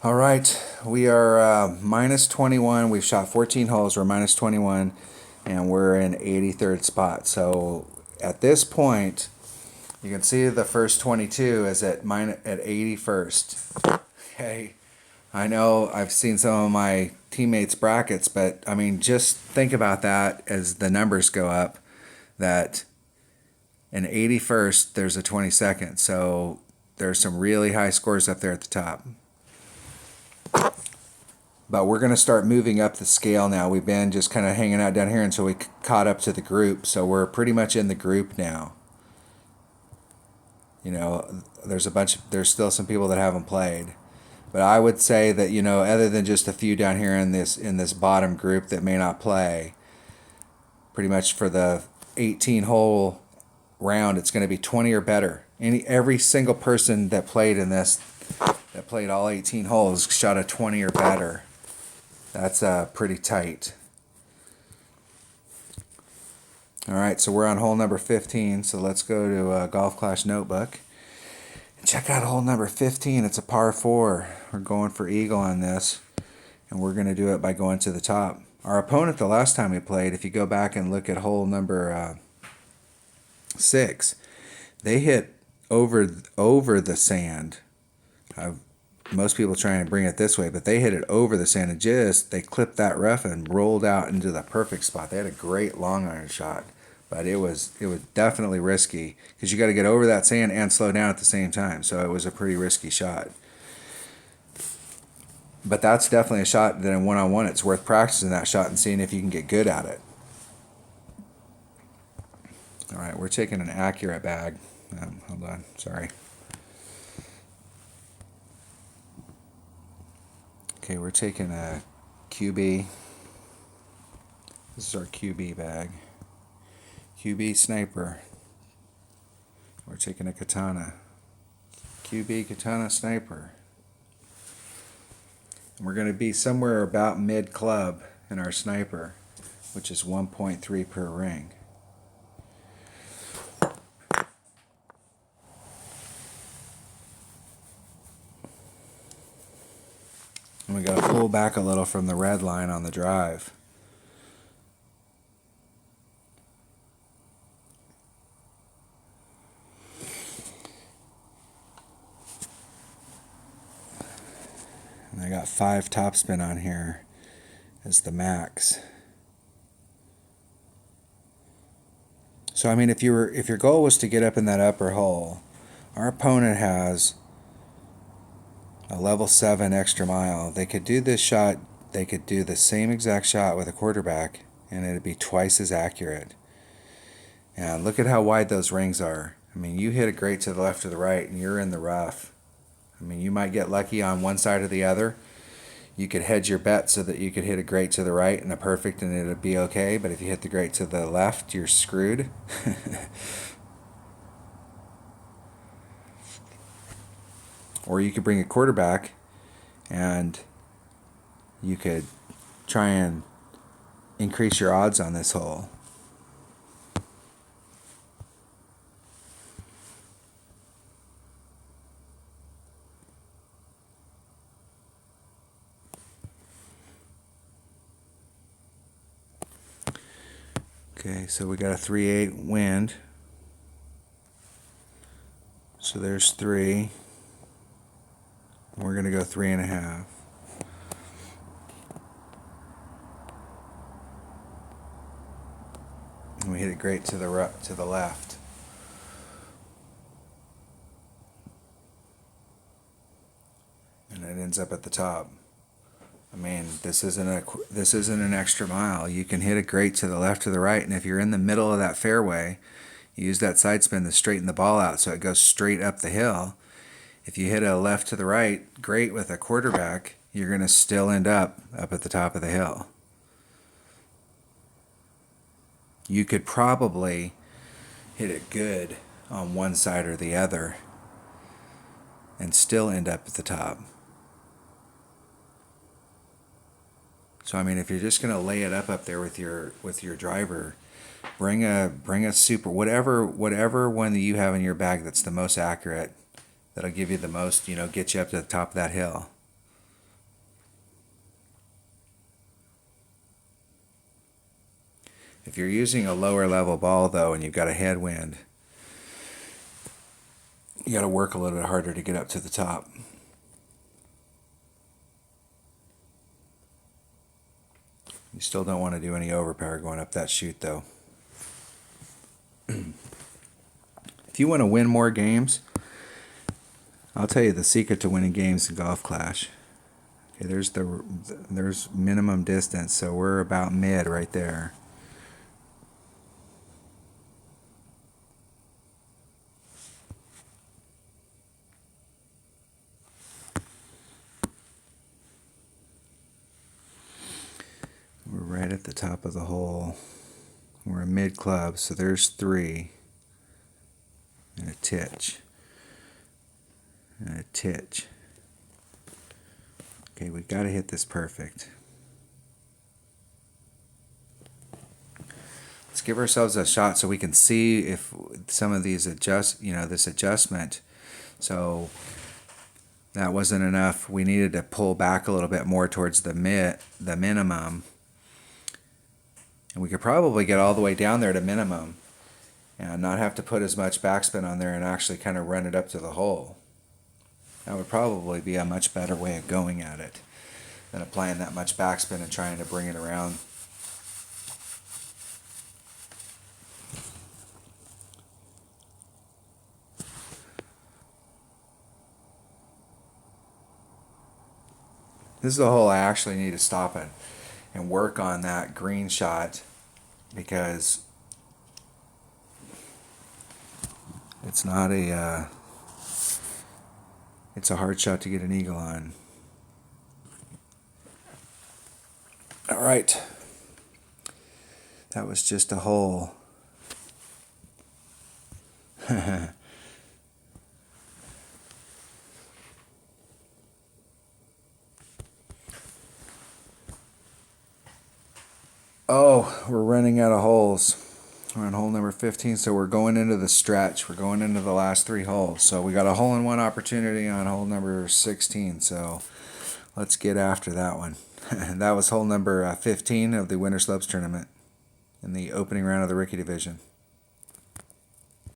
All right, we are minus 21. We've shot 14 holes. We're minus 21, and we're in 83rd spot. So at this point, you can see the first 22 is at 81st. Okay, I know I've seen some of my teammates' brackets, but I mean, just think about that as the numbers go up. That in 81st, there's a 22nd. So there's some really high scores up there at the top. But we're going to start moving up the scale now. We've been just kind of hanging out down here until we caught up to the group. So we're pretty much in the group now. You know, there's still some people that haven't played. But I would say that, other than just a few down here in this bottom group that may not play, pretty much for the 18 hole round, it's going to be 20 or better. Every single person that played in this, that played all 18 holes, shot a 20 or better. That's pretty tight. All right, so we're on hole number 15. So let's go to Golf Clash Notebook and check out hole number 15. It's a par 4. We're going for eagle on this, and we're going to do it by going to the top. Our opponent the last time we played, if you go back and look at hole number 6, they hit over the sand. Most people try and bring it this way, but they hit it over the sand and they clipped that rough and rolled out into the perfect spot. They had a great long iron shot, but it was definitely risky because you got to get over that sand and slow down at the same time. So it was a pretty risky shot. But that's definitely a shot that in one-on-one it's worth practicing that shot and seeing if you can get good at it. All right, we're taking an accurate bag. Hold on, sorry. Okay, we're taking a QB. This is our QB bag. QB sniper. We're taking a katana. QB katana sniper. And we're going to be somewhere about mid club in our sniper, which is 1.3 per ring. And we got to pull back a little from the red line on the drive. And I got 5 topspin on here as the max. So I mean, if your goal was to get up in that upper hole, our opponent has a level 7 extra mile. They could do this shot. They could do the same exact shot with a quarterback, and it'd be twice as accurate. And look at how wide those rings are. I mean, you hit it great to the left or the right, and you're in the rough. I mean, you might get lucky on one side or the other. You could hedge your bet so that you could hit a great to the right and a perfect, and it'd be okay. But if you hit the great to the left, you're screwed. Or you could bring a quarterback, and you could try and increase your odds on this hole. Okay, so we got a 3/8 wind. So there's 3. We're going to go 3.5. And we hit it great to the left. And it ends up at the top. I mean, this isn't an extra mile. You can hit it great to the left or the right, and if you're in the middle of that fairway, you use that side spin to straighten the ball out so it goes straight up the hill. If you hit a left to the right, great with a quarterback, you're going to still end up at the top of the hill. You could probably hit it good on one side or the other and still end up at the top. So I mean, if you're just going to lay it up there with your driver, bring a super whatever one that you have in your bag that's the most accurate, that'll give you the most, get you up to the top of that hill. If you're using a lower level ball though and you've got a headwind, you got to work a little bit harder to get up to the top. You still don't want to do any overpower going up that chute though. If you want to win more games, I'll tell you the secret to winning games in Golf Clash. Okay, there's minimum distance, so we're about mid right there. We're right at the top of the hole. We're a mid club, so there's 3 and a titch and a titch. Okay, we got to hit this perfect. Let's give ourselves a shot so we can see if some of these this adjustment. So that wasn't enough. We needed to pull back a little bit more towards the minimum. And we could probably get all the way down there to minimum and not have to put as much backspin on there and actually kind of run it up to the hole. That would probably be a much better way of going at it than applying that much backspin and trying to bring it around. This is the hole I actually need to stop it and work on that green shot, because it's not it's a hard shot to get an eagle on. All right, that was just a hole. Oh, we're running out of holes. We're on hole number 15, so we're going into the stretch. We're going into the last 3 holes. So we got a hole-in-one opportunity on hole number 16, so let's get after that one. That was hole number 15 of the Winter Slopes tournament in the opening round of the rookie division.